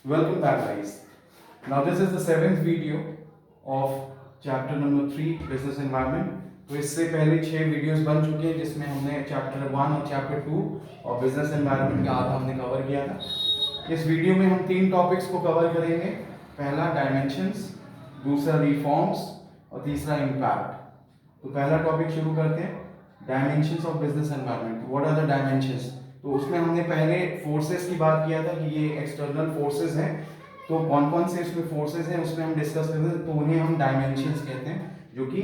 Welcome back, guys. Now, this is the seventh video of chapter number 3 business environment. तो इससे पहले 6 videos बन चुके हैं जिसमें हमने चैप्टर 1 और चैप्टर 2 और बिजनेस एनवायरनमेंट का आधा हमने कवर किया था. इस वीडियो में हम 3 टॉपिक्स को कवर करेंगे. पहला डायमेंशंस, दूसरा रिफॉर्म्स और तीसरा इम्पैक्ट. तो पहला टॉपिक शुरू करते हैं, dimensions of business environment. What are the dimensions? तो उसमें हमने पहले फोर्सेस की बात किया था कि ये एक्सटर्नल फोर्सेस हैं. तो कौन कौन से इसमें फोर्सेस हैं उसमें हम डिस्कस करते हैं. तो उन्हें हम डायमेंशंस कहते हैं, जो कि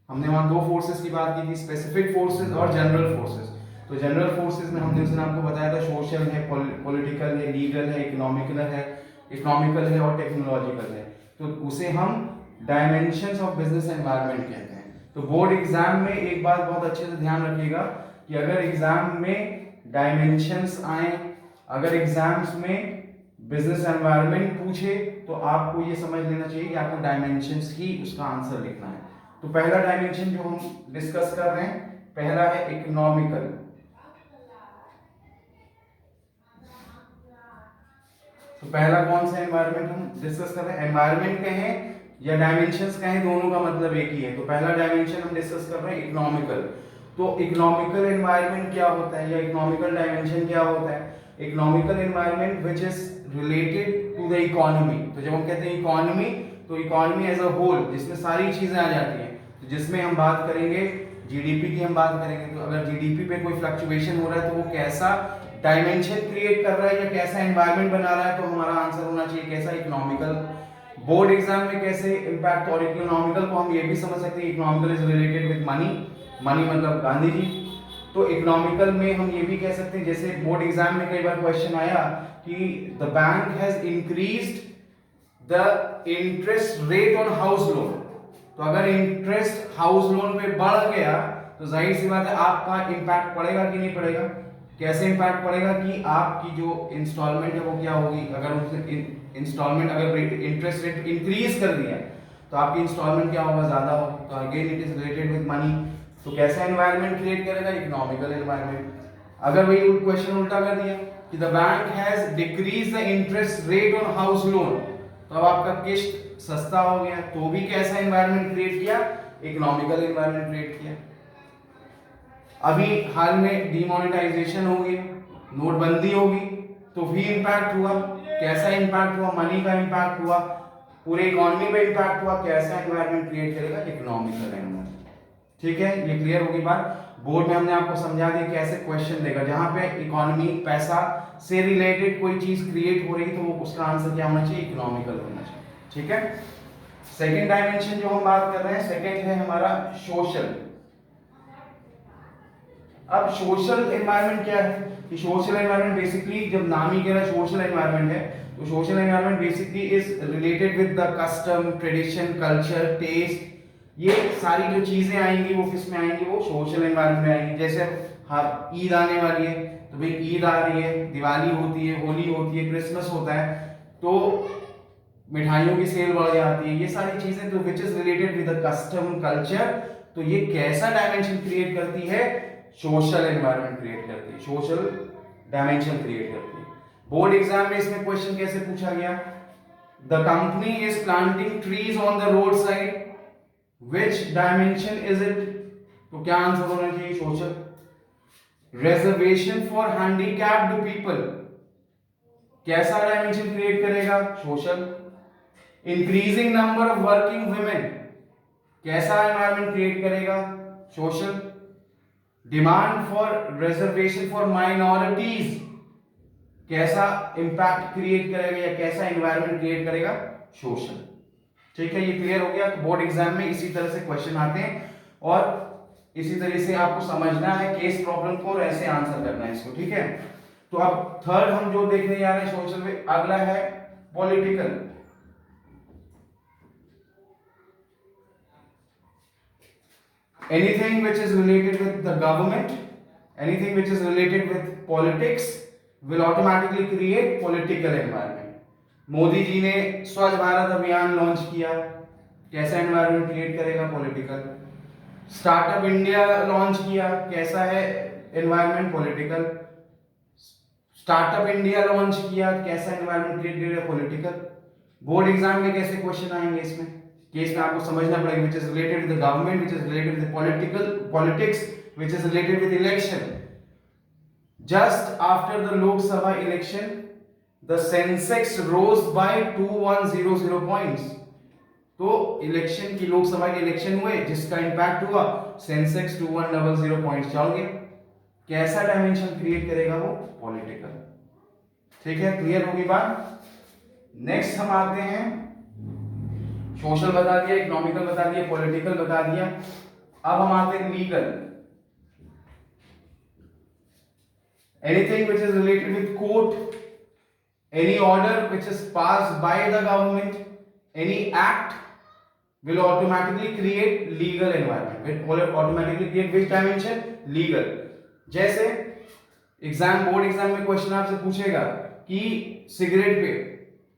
हमने वहाँ 2 फोर्सेस की बात की थी, स्पेसिफिक फोर्सेस और जनरल फोर्सेस. तो जनरल फोर्सेस में हमने उस दिन आपको बताया था सोशल है, पॉलिटिकल है, लीगल है, इकोनॉमिकल है और टेक्नोलॉजिकल है. तो उसे हम डायमेंशंस ऑफ बिजनेस एनवायरनमेंट कहते हैं. तो बोर्ड एग्जाम में एक बात बहुत अच्छे से ध्यान रखिएगा कि अगर एग्जाम में डायमेंशंस आए, अगर एग्जाम्स में बिजनेस एनवायरनमेंट पूछे, तो आपको ये समझ लेना चाहिए कि आपको डायमेंशंस ही उसका आंसर लिखना है. तो पहला डायमेंशन जो हम डिस्कस कर रहे हैं, पहला है इकोनॉमिकल. तो पहला कौन सा एनवायरनमेंट हम डिस्कस कर रहे हैं? एनवायरनमेंट कहें या डायमेंशंस कहें, दोनों का मतलब एक ही है. तो पहला डायमेंशन हम डिस्कस कर रहे हैं इकोनॉमिकल. तो इकोनॉमिकल एनवायरनमेंट क्या होता है या इकोनॉमिकल डायमेंशन क्या होता है? Economical environment which is related to the economy. तो जब हम कहते हैं इकोनॉमी, तो इकोनॉमी एज अ होल, जिसमें सारी चीजें आ जाती हैं. तो जिसमें हम बात करेंगे जीडीपी की, हम बात करेंगे. तो अगर जीडीपी पे कोई फ्लक्चुएशन हो रहा है तो वो कैसा डायमेंशन क्रिएट कर रहा है या कैसा एनवायरनमेंट बना रहा है, तो हमारा आंसर होना चाहिए कैसा, इकोनॉमिकल. बोर्ड एग्जाम में कैसे इंपैक्ट, और इकोनॉमिकल को हम ये भी समझ सकते हैं, economical is related with money. Money मतलब गांधी जी. तो इकोनॉमिकल में हम ये भी कह सकते हैं, जैसे बोर्ड एग्जाम में कई बार क्वेश्चन आया कि the bank has increased the interest rate on house loan. तो अगर इंटरेस्ट हाउस लोन पे बढ़ गया तो जाहिर सी बात है आपका इंपैक्ट पड़ेगा कि नहीं पड़ेगा. कैसे इंपैक्ट पड़ेगा कि आपकी जो इंस्टॉलमेंट है वो क्या होगी. अगर उसने इंस्टॉलमेंट, अगर इंटरेस्ट रेट इंक्रीज कर दिया तो आपकी इंस्टॉलमेंट क्या होगा, ज्यादा होगा. तो again it is related with money. तो कैसा एनवायरनमेंट क्रिएट करेगा, इकोनॉमिकल एनवायरनमेंट. अगर वही क्वेश्चन उल्टा कर दिया कि the bank has decrease the interest rate on house loan, तो अब आपका किस्त सस्ता हो गया, तो भी कैसा एनवायरनमेंट क्रिएट किया, इकोनॉमिकल एनवायरनमेंट क्रिएट किया. अभी हाल में डिमोनेटाइजेशन होगी, नोटबंदी होगी, तो भी इंपैक्ट हुआ. कैसा इंपैक्ट हुआ, मनी का इंपैक्ट हुआ, पूरे इकोनॉमी पे इंपैक्ट हुआ. कैसा एनवायरनमेंट क्रिएट करेगा, इकोनॉमिकल एनवायरनमेंट. ठीक है, ये क्लियर होगी बात. बोर्ड में हमने आपको समझा दिया कैसे क्वेश्चन देगा. जहां पे इकोनॉमी, पैसा से रिलेटेड कोई चीज क्रिएट हो रही तो वो उसका आंसर क्या होना चाहिए, इकोनॉमिकल होना चाहिए. ठीक है. सेकेंड डायमेंशन जो हम बात कर रहे हैं, सेकेंड है हमारा सोशल. अब सोशल एनवायरनमेंट क्या है कि सोशल एनवायरनमेंट बेसिकली, जब नाम ही कह रहा है सोशल एनवायरनमेंट है, तो social environment basically is related with the custom, tradition, culture, taste. ये सारी जो चीजें आएंगी वो किस में आएंगी, वो सोशल एनवायरनमेंट में आएंगी. जैसे हाँ, ईद आने वाली है तो भाई ईद आ रही है, दिवाली होती है, होली होती है, क्रिसमस होता है, तो मिठाइयों की सेल बढ़ जाती है. ये सारी चीजें तो विच is related with the custom, culture. तो ये कैसा डायमेंशन क्रिएट करती है, सोशल एनवायरनमेंट क्रिएट करती है, सोशल डायमेंशन क्रिएट करती है. बोर्ड एग्जाम में इसमें क्वेश्चन कैसे पूछा गया, the company is planting trees on the road side, which dimension is it. तो क्या आंसर होना चाहिए, social. Reservation for handicapped people, कैसा डायमेंशन क्रिएट करेगा, social. Increasing number of working women, कैसा एनवायरनमेंट क्रिएट करेगा, social. Demand for reservation for minorities, कैसा impact create करेगा या कैसा एनवायरनमेंट क्रिएट करेगा, सोशल. ठीक है, ये क्लियर हो गया. बोर्ड एग्जाम में इसी तरह से क्वेश्चन आते हैं और इसी तरह से आपको समझना है केस प्रॉब्लम को और ऐसे आंसर करना है इसको. ठीक है. तो अब थर्ड हम जो देखने जा रहे हैं सोशल में, अगला है political. Anything which is related with the government, anything which is related with politics will automatically create political environment. Modi ji ने स्वच्छ भारत अभियान लॉन्च किया, कैसा एनवायरनमेंट क्रिएट करेगा, पॉलिटिकल. स्टार्टअप इंडिया लॉन्च किया, कैसा है environment, political. Startup India launch किया, कैसा environment create करेगा, पॉलिटिकल। बोर्ड एग्जाम में कैसे क्वेश्चन आएंगे इसमें, कि इसमें आपको समझना पड़ेगा which is related with the government, which is related with political politics, which is related with election. Just after the Lok Sabha election the Sensex rose by 2100 points. तो इलेक्शन की, लोकसभा के इलेक्शन हुए जिसका इंपैक्ट हुआ, सेंसेक्स 2100 पॉइंट्स चढ़ गया। कैसा dimension create करेगा वो, पॉलिटिकल। ठीक है, क्लियर होगी बात। नेक्स्ट हम आते हैं, सोशल बता दिया, इकोनॉमिकल बता दिया, पॉलिटिकल बता दिया। अब हम आते हैं legal. Anything which is related with court, any order which is passed by the government, any act will automatically create legal environment, will automatically create which dimension, legal। जैसे एग्जाम, बोर्ड एग्जाम में question आपसे पूछेगा कि cigarette पे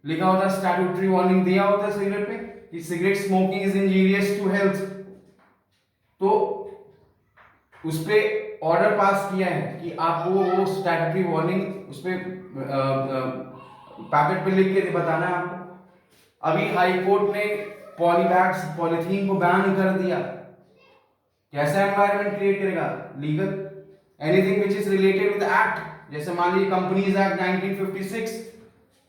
लिखा होता है, statutory warning दिया होता है सिगरेट पे कि cigarette smoking is injurious to health, तो उस पे ऑर्डर पास किया है कि आपको वो स्टैट्यूटरी वार्निंग उस पे पैकेट पे लिख के बताना है आपको। अभी हाई कोर्ट ने पॉलीबैग्स, पॉलीथीन को बैन कर दिया। कैसा एनवायरनमेंट क्रिएट करेगा, legal. Anything which is related with act, जैसे मान लीजिए कंपनीज एक्ट 1956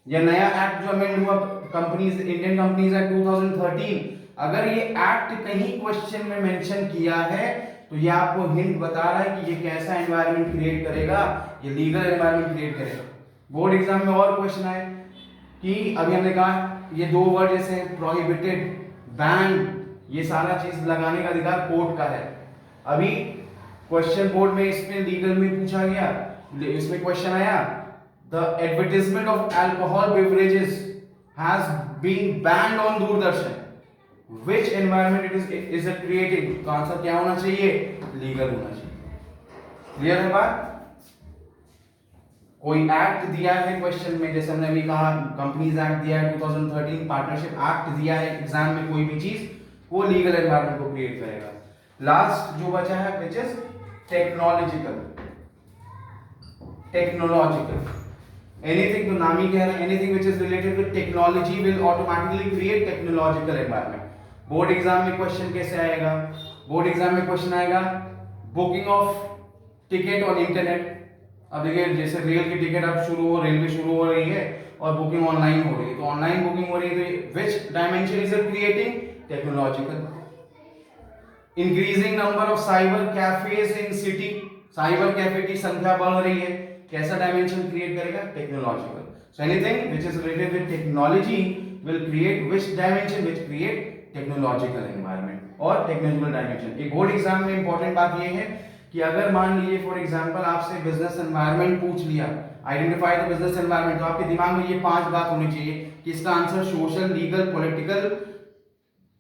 या नया एक्ट जो अमेंड हुआ, कंपनीज, इंडियन कंपनीज एक्ट 2013, अगर ये एक्ट कहीं क्वेश्चन में मेंशन किया है तो ये आपको हिंट बता रहा है कि ये कैसा एनवायरनमेंट क्रिएट करेगा, ये लीगल एनवायरनमेंट क्रिएट करेगा। बोर्ड एग्जाम में और क्वेश्चन आए कि अभी हमने कहा ये दो वर्ड जैसे प्रोहिबिटेड, बैन, ये सारा चीज लगाने का अधिकार कोर्ट का है। अभी क्वेश्चन बोर्ड में इसमें लीगल में पूछा गया, इसमें क्वेश्चन आया, the advertisement of alcohol beverages has been banned on Doordarshan, which environment is it creating. तो आंसर क्या होना चाहिए, लीगल होना चाहिए। क्लियर है बात। कोई एक्ट दिया है क्वेश्चन में, जैसे हमने अभी कहा कंपनीज एक्ट दिया है 2013, पार्टनरशिप एक्ट दिया है एग्जाम में, कोई भी चीज, वो लीगल एनवायरनमेंट को क्रिएट करेगा। लास्ट जो बचा है which is technological. Technological anything, तो नाम ही कह रहा है, anything which is related with technology will automatically create technological environment. Board exam में क्वेश्चन कैसे आएगा, बोर्ड एग्जाम में क्वेश्चन आएगा booking of ticket on internet. अब देखिए जैसे रेल की टिकट अब रेलवे शुरू हो रही है और बुकिंग ऑनलाइन हो रही है, तो ऑनलाइन बुकिंग हो रही है तो which dimension is it creating, technological. Increasing number of cyber cafes in city, cyber cafe की संख्या बढ़ रही है, कैसा डायमेंशन क्रिएट करेगा, technological. So anything which is related with technology will create which dimension, which create technological environment और technological dimension. एक board exam में इंपॉर्टेंट बात यह है कि अगर मान लीजिए फॉर एग्जांपल आपसे बिजनेस एनवायरनमेंट पूछ लिया, आइडेंटिफाई द बिजनेस एनवायरनमेंट, तो आपके दिमाग में ये 5 बात होनी चाहिए कि इसका answer social, legal, political,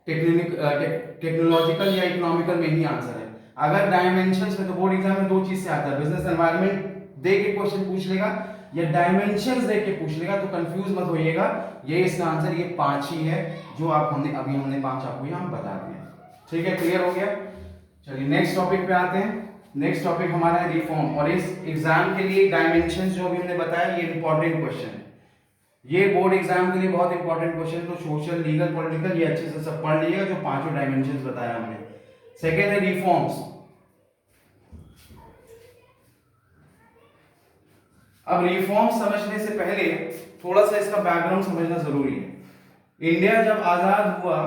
technological या इकोनॉमिकल में ही आंसर है। अगर डायमेंशंस में, तो बोर्ड एग्जाम में 2 चीज से आता है, बिजनेस एनवायरनमेंट दे के क्वेश्चन पूछ लेगा या डायमेंशंस दे के पूछ लेगा, तो कंफ्यूज मत होइएगा, ये इसका आंसर ये 5 ही है जो आप हमने 5 आपको यहां बता दिए। ठीक है, क्लियर हो गया। चलिए नेक्स्ट टॉपिक पे आते हैं। नेक्स्ट टॉपिक हमारा है रिफॉर्म, और इस एग्जाम के लिए डायमेंशंस जो भी हमने बताया ये इंपॉर्टेंट क्वेश्चन है, ये बोर्ड एग्जाम के लिए बहुत इंपॉर्टेंट क्वेश्चन है। तो सोशल, लीगल, पॉलिटिकल ये अच्छे से सब पढ़ लीजिएगा जो 5 डायमेंशंस बताया हमने। सेकेंड है रिफॉर्म्स। अब रिफॉर्म समझने से पहले थोड़ा सा इसका बैकग्राउंड समझना जरूरी है। इंडिया जब आजाद हुआ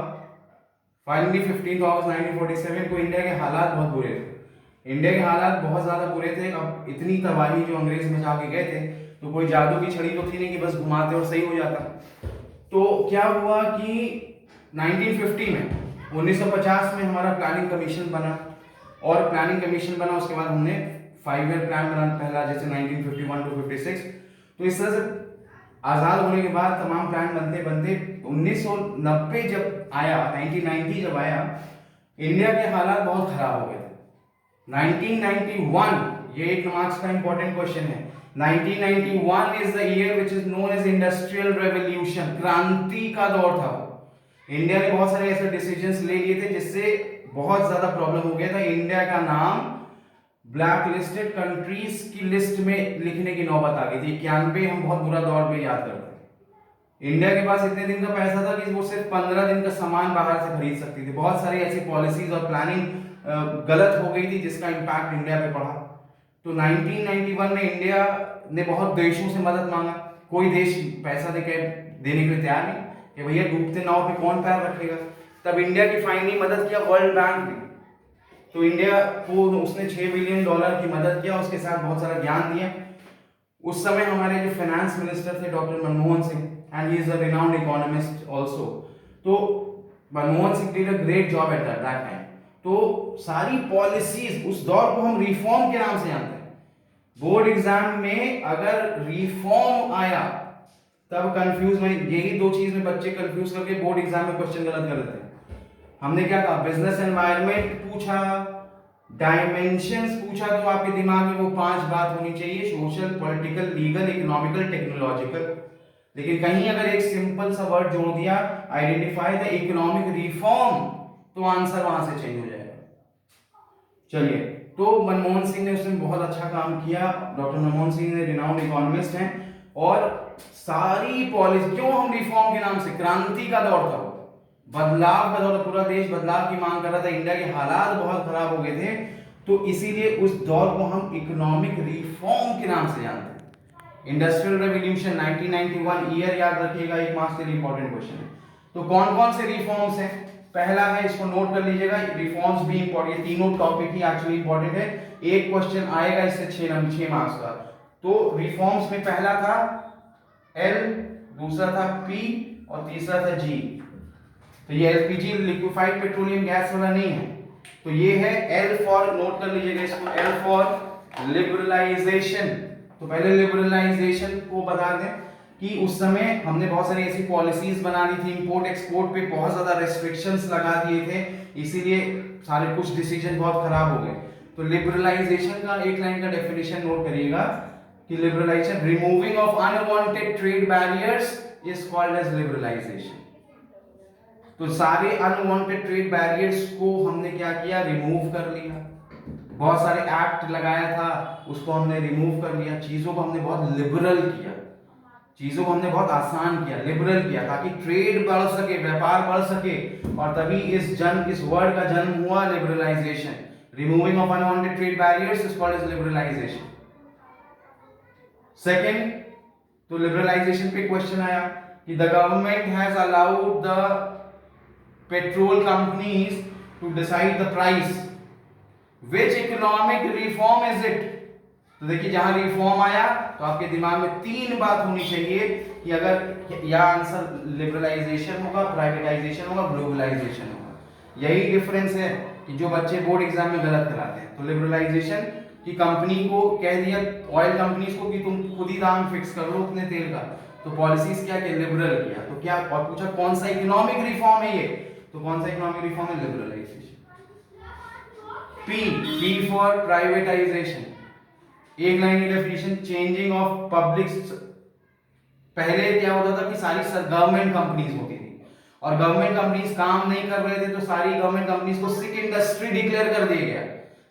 फाइनली 15 अगस्त 1947 को, इंडिया के हालात बहुत बुरे थे, इंडिया के हालात बहुत ज्यादा बुरे थे। अब इतनी तबाही जो अंग्रेज मचा के गए थे, तो कोई जादू की छड़ी तो थी नहीं कि बस घुमाते और सही हो जाता। तो क्या हुआ कि 1950 में, 1950 में हमारा प्लानिंग कमीशन बना, और प्लानिंग कमीशन बना उसके बाद हमने 5 ईयर प्लान बना पहला, जैसे 1951 to 56। तो इस तरह से आजाद होने के बाद तमाम प्लान बनते बनते 1990 जब आया, 1990 जब आया, इंडिया के हालात बहुत खराब हो गए थे। 1991, ये 1 मार्क्स का इंपॉर्टेंट क्वेश्चन है। 1991 is the year which is known as industrial revolution, क्रांति का दौर था। इंडिया ने बहुत सारे ऐसे डिसीजंस ले लिए थे जिससे बहुत ज्यादा प्रॉब्लम हो गया था। इंडिया का नाम ब्लैक लिस्टेड कंट्रीज की लिस्ट में लिखने की नौबत आ गई थी। 91 हम बहुत बुरा दौर में याद करते हैं। इंडिया के पास इतने दिन का पैसा था कि वो सिर्फ 15 दिन का सामान बाहर से खरीद सकती थी। बहुत सारी ऐसी पॉलिसीज और प्लानिंग गलत हो गई थी जिसका इम्पैक्ट इंडिया पे पड़ा। तो 1991 में इंडिया ने बहुत देशों से मदद मांगा। कोई देश पैसा देने के लिए तैयार नहीं कि भैया डूबते नाव पे कौन पैर रखेगा। तब इंडिया की फाइनली मदद किया वर्ल्ड बैंक ने। तो इंडिया को उसने $6 बिलियन की मदद किया, उसके साथ बहुत सारा ज्ञान दिया। उस समय हमारे जो फाइनेंस मिनिस्टर थे doctor Manmohan Singh, and he is a renowned economist also. तो Manmohan Singh did a great job at that time. तो सारी पॉलिसीज उस दौर को हम रिफॉर्म के नाम से जानते हैं। बोर्ड एग्जाम में अगर रिफॉर्म आया तब कंफ्यूज में, यही दो चीज में बच्चे कंफ्यूज करके बोर्ड एग्जाम में क्वेश्चन गलत कर देते हैं। हमने क्या कहा, बिजनेस एनवायरनमेंट पूछा, डायमेंशंस पूछा, तो आपके दिमाग में वो 5 बात होनी चाहिए, social, political, legal, economical, technological. लेकिन कहीं अगर एक सिंपल सा वर्ड जोड़ दिया, आइडेंटिफाई द इकोनॉमिक रिफॉर्म, तो आंसर वहां से चेंज हो जाएगा। चलिए, तो मनमोहन सिंह ने उसमें बहुत अच्छा काम किया। डॉक्टर मनमोहन सिंह ने रिनाउंड इकोनॉमिस्ट हैं, और सारी पॉलिसी, क्यों हम रिफॉर्म के नाम से, क्रांति का दौर था, बदलाव का दौर, पूरा देश बदलाव की मांग कर रहा था, इंडिया के हालात बहुत खराब हो गए थे, तो इसीलिए उस दौर को हम इकोनॉमिक रिफॉर्म के नाम से जानते हैं। इंडस्ट्रियल रेवोल्यूशन 1991 ईयर याद रखिएगा, एक मार्क्स के लिए इंपॉर्टेंट क्वेश्चन है। तो कौन कौन से रिफॉर्म्स हैं, पहला है, इसको नोट कर लीजिएगा, रिफॉर्म्स भी इंपॉर्टेंट, तीनों टॉपिक ही एक्चुअली इंपॉर्टेंट है, एक क्वेश्चन आएगा इससे 6 मार्क्स का। तो रिफॉर्म्स में पहला था एल, दूसरा था पी और तीसरा था जी। तो ये एलपीजी लिक्विफाइड पेट्रोलियम गैस वाला नहीं है, तो ये है एल फॉर, नोट कर लीजिएगा इसको, एल फॉर लिबरलाइजेशन। तो पहले लिबरलाइजेशन को बता दें कि उस समय हमने बहुत सारी ऐसी पॉलिसीज बना दी थी, इंपोर्ट एक्सपोर्ट पे बहुत ज्यादा रेस्ट्रिक्शंस लगा दिए थे, इसीलिए सारे कुछ डिसीजन बहुत खराब हो गए। तो लिबरलाइजेशन का एक लाइन का डेफिनेशन नोट करिएगा कि liberalization, removing of unwanted trade barriers is called as liberalization. तो सारे अनवांटेड ट्रेड बैरियर्स को हमने क्या किया, रिमूव कर लिया। बहुत सारे एक्ट लगाया था, उसको हमने रिमूव कर लिया। चीजों को हमने बहुत लिबरल किया, चीजों को हमने बहुत आसान किया, लिबरल किया, ताकि ट्रेड बढ़ सके, व्यापार बढ़ सके, और तभी इस वर्ड का जन्म हुआ, liberalization. Removing of unwanted trade barriers is called as liberalization. Second, तो लिबरलाइजेशन पे क्वेश्चन आया कि the government has allowed the petrol companies to decide the price. Which economic reform is it? तो देखिए, जहां रिफॉर्म आया तो आपके दिमाग में 3 बात होनी चाहिए कि अगर या आंसर लिबरलाइजेशन होगा, प्राइवेटाइजेशन होगा, ग्लोबलाइजेशन होगा। यही डिफरेंस है कि जो बच्चे बोर्ड एग्जाम में गलत कराते हैं। तो लिबरलाइजेशन की कंपनी को कह दिया, ऑयल कंपनीज को, कि तुम खुद ही दाम फिक्स कर लो अपने तेल का, तो पॉलिसीज क्या किया, लिबरल किया। तो क्या, और पूछा कौन सा इकोनॉमिक रिफॉर्म है ये, तो कौन सा इकोनॉमिक रिफॉर्म है, लिबरलाइजेशन। पी फॉर प्राइवेटाइजेशन, एक लाइन की डेफिनेशन, चेंजिंग ऑफ पब्लिक। पहले क्या होता था कि सारी गवर्नमेंट कंपनीज होती थी, और गवर्नमेंट कंपनीज काम नहीं कर रहे थे, तो सारी गवर्नमेंट कंपनीज को सिक इंडस्ट्री डिक्लेयर कर दिया गया।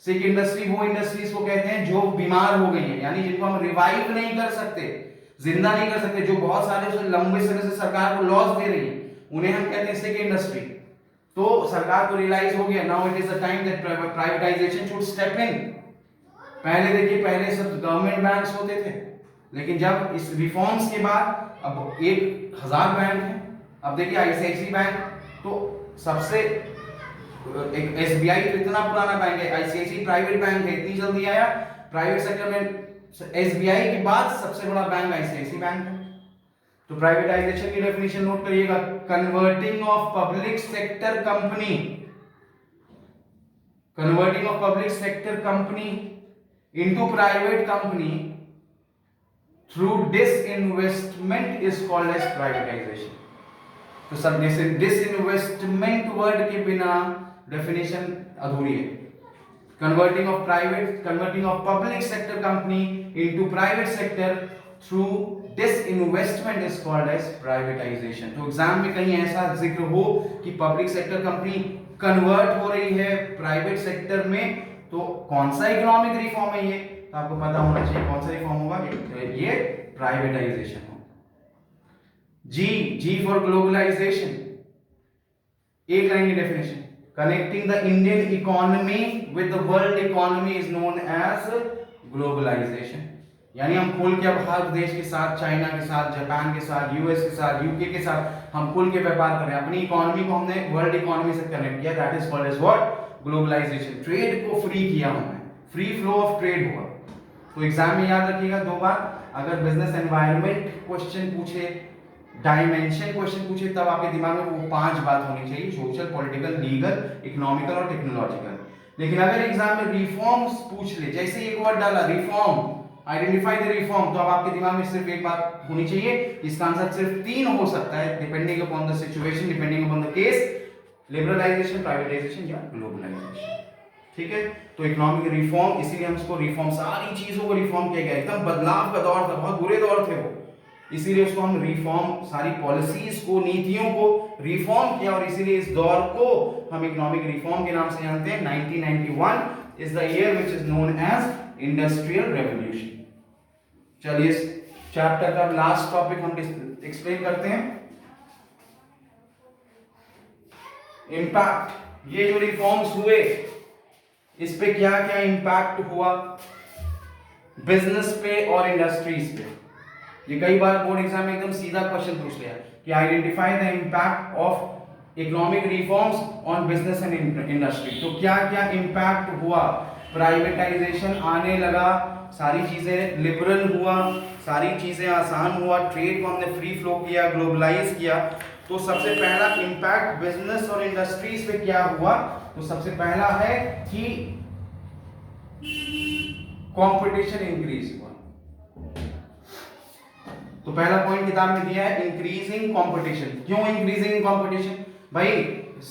सिक इंडस्ट्री वो इंडस्ट्रीज को कहते हैं जो बीमार हो गई है, यानी जिनको हम रिवाइव नहीं कर सकते, जिंदा नहीं कर सकते, जो बहुत सारे लंबे समय से सरकार को लॉस दे रही है, उन्हें हम कहते हैं सिक इंडस्ट्री। तो सरकार को रियलाइज हो गया, now it is the time that privatisation should step in. पहले देखिए, पहले सब गवर्नमेंट बैंक्स होते थे, लेकिन जब इस रिफॉर्म्स के बाद अब 1000 बैंक है। अब देखिए आईसीआईसी बैंक तो सबसे, एक एसबीआई तो इतना पुराना बैंक है, आईसीआईसी प्राइवेट बैंक है, इतनी जल्दी आया प्राइवेट सेक्टर में। एसबीआई के बाद सबसे बड़ा बैंक आईसीआईसी बैंक है। तो प्राइवेटाइजेशन की डेफिनेशन नोट करिएगा, converting of public sector company, converting of public sector company into private company through disinvestment is called as privatization. तो सब डिसइन्वेस्टमेंट वर्ड के बिना डेफिनेशन अधूरी है। Converting of public sector company into private sector through disinvestment is called as privatization. तो exam में कहीं ऐसा जिक्र हो कि पब्लिक सेक्टर कंपनी कन्वर्ट हो रही है प्राइवेट सेक्टर में, तो कौन सा इकोनॉमिक रिफॉर्म है ये, तो आपको पता होना चाहिए कौन सा रिफॉर्म होगा, ये प्राइवेटाइजेशन हो। जी फॉर ग्लोबलाइजेशन, एक लाइन की definition, connecting the Indian economy with the world economy is known as globalization. यानी हम खुल के अब हर देश के साथ, चाइना के साथ, जापान के साथ, यूएस के साथ, यूके के साथ हम खुल के व्यापार कर रहे हैं, अपनी इकोनॉमी को हमने वर्ल्ड इकोनॉमी से कनेक्ट किया, that is called as what, globalization. Trade को फ्री किया हमने, फ्री फ्लो ऑफ ट्रेड हुआ। तो एग्जाम में याद रखिएगा दो बार, अगर बिजनेस एनवायरनमेंट क्वेश्चन पूछे, डायमेंशन क्वेश्चन पूछे, तब आपके दिमाग में वो 5 बात होनी चाहिए, सोशल, पॉलिटिकल, लीगल, इकोनॉमिकल और टेक्नोलॉजिकल। लेकिन अगर एग्जाम में रिफॉर्म्स पूछ ले, जैसे एक वर्ड डाला रिफॉर्म, आइडेंटिफाई द रिफॉर्म, तो अब आपके दिमाग में सिर्फ एक बात होनी चाहिए, इसका आंसर सिर्फ 3 हो सकता है, depending upon the situation, depending upon the case, liberalization, privatization या ग्लोबलाइजेशन। ठीक है, तो इकोनॉमिक रिफॉर्म, इसीलिए हम इसको रिफॉर्म, सारी चीजों को रिफॉर्म किया गया, एकदम बदलाव का दौर था, बहुत बुरे दौर थे वो, इसीलिए उसको हम रिफॉर्म, सारी पॉलिसीज को, नीतियों को रिफॉर्म किया, और इसीलिए इस दौर को हम इकोनॉमिक रिफॉर्म के नाम से जानते हैं। 1991 is the year which is known as industrial revolution. चलिए इस चैप्टर का लास्ट टॉपिक हम एक्सप्लेन करते हैं, इंपैक्ट। ये जो रिफॉर्म्स हुए, इस पे क्या क्या इंपैक्ट हुआ बिजनेस पे और इंडस्ट्रीज पे। ये कई बार बोर्ड एग्जाम में एकदम सीधा क्वेश्चन पूछ लिया कि identify the impact of economic reforms on business and industry. तो क्या क्या इंपैक्ट हुआ, प्राइवेटाइजेशन आने लगा, सारी चीजें लिबरल हुआ, सारी चीजें आसान हुआ, ट्रेड को हमने फ्री फ्लो किया, ग्लोबलाइज किया। तो सबसे पहला इंपैक्ट बिजनेस और इंडस्ट्रीज पे क्या हुआ, तो सबसे पहला है कि कंपटीशन इंक्रीज हुआ। तो पहला पॉइंट किताब में दिया है, इंक्रीजिंग कंपटीशन। क्यों इंक्रीजिंग कंपटीशन? भाई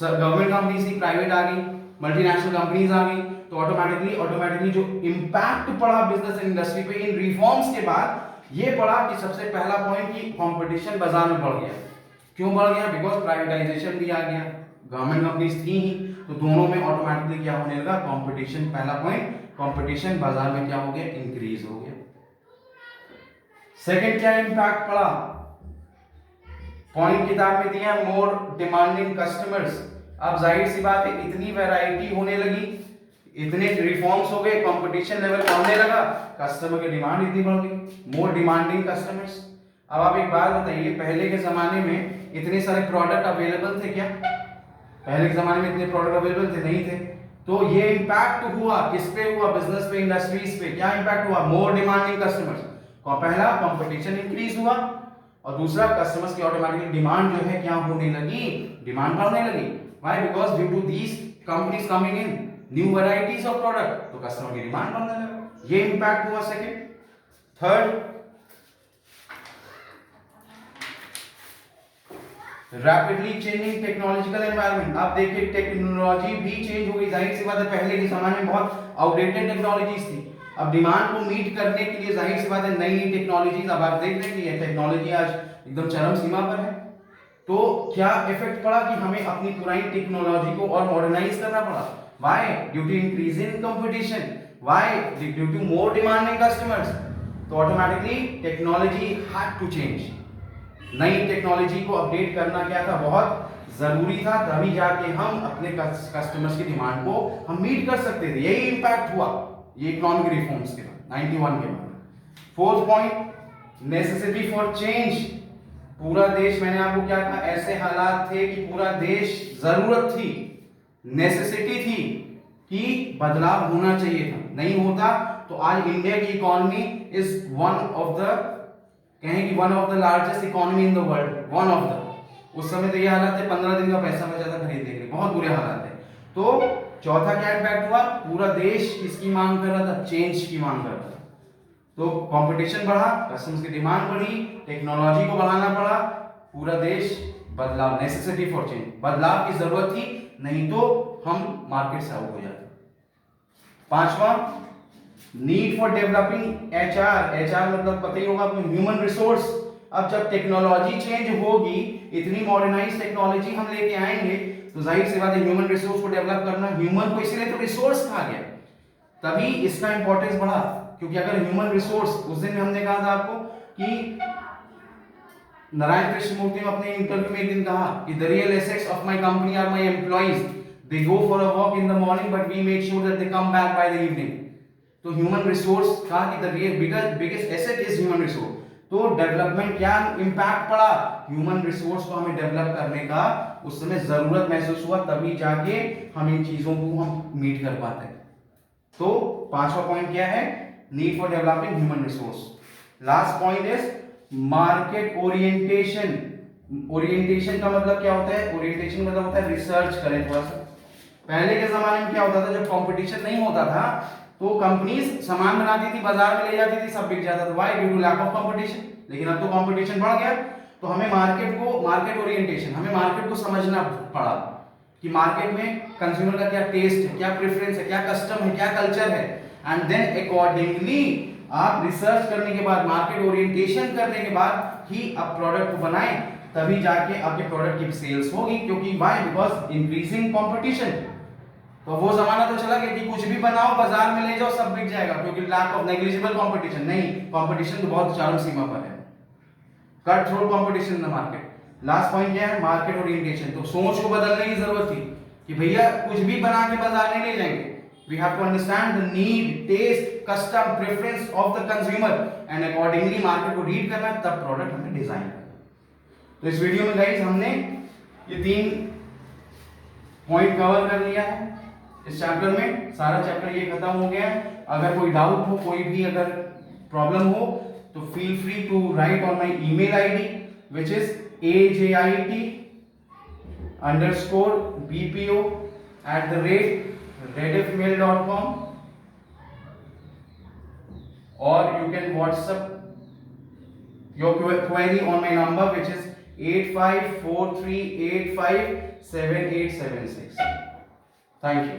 गवर्नमेंट कंपनीज थी, प्राइवेट आ गई, मल्टीनेशनल कंपनीज आ गई, तो ऑटोमेटिकली जो इंपैक्ट पड़ा बिजनेस इंडस्ट्री पे इन रिफॉर्म्स के बाद, ये पड़ा कि सबसे पहला पॉइंट कि कंपटीशन बाजार में बढ़ गया। क्यों बढ़ गया? बिकॉज प्राइवेटाइजेशन भी आ गया, गवर्नमेंट कंपनीज थी ही, तो दोनों में ऑटोमेटिकली क्या होने लगा, कंपटीशन। पहला पॉइंट, कंपटीशन बाजार में क्या हो गया, इंक्रीज हो गया। सेकंड क्या इंपैक्ट पड़ा, पॉइंट किताब में दिया, मोर डिमांडिंग कस्टमर्स। अब जाहिर सी बात है, इतनी वैरायटी होने लगी, इतने रिफॉर्म्स हो गए, कंपटीशन लेवल बढ़ने लगा, कस्टमर की डिमांड इतनी बढ़ गई, मोर डिमांडिंग कस्टमर्स। अब आप एक बात बताइए, पहले के जमाने में इतने सारे प्रोडक्ट अवेलेबल थे क्या? पहले के जमाने में इतने प्रोडक्ट अवेलेबल थे? नहीं थे। तो ये इंपैक्ट हुआ, किस पे हुआ, बिजनेस पे, इंडस्ट्रीज पे। क्या इंपैक्ट हुआ, मोर डिमांडिंग कस्टमर्स। पहला कंपटीशन इंक्रीज हुआ, और दूसरा कस्टमर्स की ऑटोमेटिकली डिमांड जो है क्या होने लगी, डिमांड बढ़ने लगी। Why? Because due to these companies coming in new varieties of product, तो कस्टमर की डिमांड बढ़ने लगा। ये इंपैक्ट हुआ second. Third, rapidly changing technological environment. आप देखिए टेक्नोलॉजी भी चेंज हो गई, जाहिर सी बात है, पहले के जमाने में बहुत आउटडेटेड टेक्नोलॉजीज थी। अब डिमांड को मीट करने के लिए जाहिर सी बात है नई नई टेक्नोलॉजीज, अब आप देख रहे हैं कि ये टेक्नोलॉजी आज एकदम चरम सीमा पर है। तो क्या इफेक्ट पड़ा कि हमें अपनी पुरानी टेक्नोलॉजी को और मॉडर्नाइज करना पड़ा। Why? Due to increase in competition. Why? Due to more demanding customers. तो automatically technology had to change. नई टेक्नोलॉजी को अपडेट करना क्या था, बहुत जरूरी था, तभी जाके हम अपने कस्टमर्स की डिमांड को हम मीट कर सकते थे। यही इंपैक्ट हुआ ये इकोनॉमिक रिफॉर्म्स के बाद, 91 के बाद। Fourth point, necessity for change. पूरा देश, मैंने आपको क्या कहा, ऐसे हालात थे कि पूरा देश, जरूरत थी, नेसेसिटी थी कि बदलाव होना चाहिए था। नहीं होता तो आज इंडिया की economy is one of the, कहें कि one of the largest economy in the world, one of the. उस समय तो ये हालात थे, 15 दिन का पैसा बचा था खरीदने के लिए, बहुत बुरे हालात थे। तो चौथा क्या इम्पैक्ट हुआ, पूरा देश किसकी मांग कर रहा था, चेंज की मांग कर रहा था। तो कंपटीशन बढ़ा, कस्टमर्स की डिमांड बढ़ी, टेक्नोलॉजी को बढ़ाना पड़ा, पूरा देश बदलाव, नेसेसिटी फॉर चेंज, बदलाव की जरूरत थी, नहीं तो हम मार्केट से आउट हो जाते। पांचवा, need for developing HR. HR मतलब पता ही होगा आपको, ह्यूमन रिसोर्स। अब जब टेक्नोलॉजी चेंज होगी, इतनी मॉडर्नाइज टेक्नोलॉजी हम लेके आएंगे, तो जाहिर सी बात है ह्यूमन रिसोर्स को डेवलप करना, ह्यूमन को इसीलिए तो रिसोर्स कहा गया। तभी इसका इंपॉर्टेंस बढ़ा, क्योंकि अगर ह्यूमन रिसोर्स, उस दिन हमने कहा था आपको कि नारायण कृष्णमूर्ति ने अपने इंटरव्यू में एक दिन कहा कि the real assets of my company are my employees, they go for a walk in the morning but we make sure that they come back by the evening. तो ह्यूमन रिसोर्स कहा कि the real biggest asset is human resource. तो development क्या impact पड़ा, human resource को हमें develop करने का उस समय जरूरत महसूस हुआ, तभी जाके हम इन चीजों को हम मीट कर पाते हैं। तो पांचवा पॉइंट क्या है, need for developing human resource. Last point is market orientation. Orientation का मतलब क्या होता है, ओरिएंटेशन मतलब होता है रिसर्च करें थोड़ा सा। पहले के जमाने में क्या होता था, जब कंपटीशन नहीं होता था तो कंपनीज सामान बनाती थी, बाजार में ले जाती थी, सब बिक जाता था, why, due to lack of competition. लेकिन अब तो कंपटीशन बढ़ गया, तो हमें मार्केट ओरिएंटेशन, हमें मार्केट को समझना पड़ा कि मार्केट में कंज्यूमर का क्या टेस्ट है, क्या प्रेफरेंस है, क्या कस्टम है, क्या कल्चर है, एंड देन अकॉर्डिंगली आप रिसर्च करने के बाद, मार्केट ओरिएंटेशन करने के बाद ही आप प्रोडक्ट को बनाएं, तभी जाके आपके प्रोडक्ट की सेल्स होगी। क्योंकि व्हाई, बिकॉज इंक्रीजिंग कंपटीशन। तो वो जमाना तो चला गया कि कुछ भी बनाओ बाजार में ले जाओ सब बिक जाएगा, क्योंकि लैक ऑफ नेग्लिजिबल कंपटीशन। नहीं, कंपटीशन तो बहुत चरम सीमा पर है, cut throat competition in the market. Last point क्या है, मार्केट ओरिएंटेशन। तो सोच को बदलने की जरूरत थी कि भैया कुछ भी बना के बाजार में ले जाएंगे। We have to understand the need, taste, custom, preference of the consumer and accordingly market को रीड करना है, तब प्रोडक्ट हमें डिजाइन करना। तो इस वीडियो में गाइस हमने ये 3 पॉइंट कवर कर लिया है इस चैप्टर में। सारा चैप्टर ये खत्म हो गया है। अगर कोई डाउट हो, कोई भी अगर प्रॉब्लम हो, तो feel free to write on my email ID which is ajit_bpo@rediffmail.com, or you can WhatsApp your query on my number which is 8543857876. Thank you.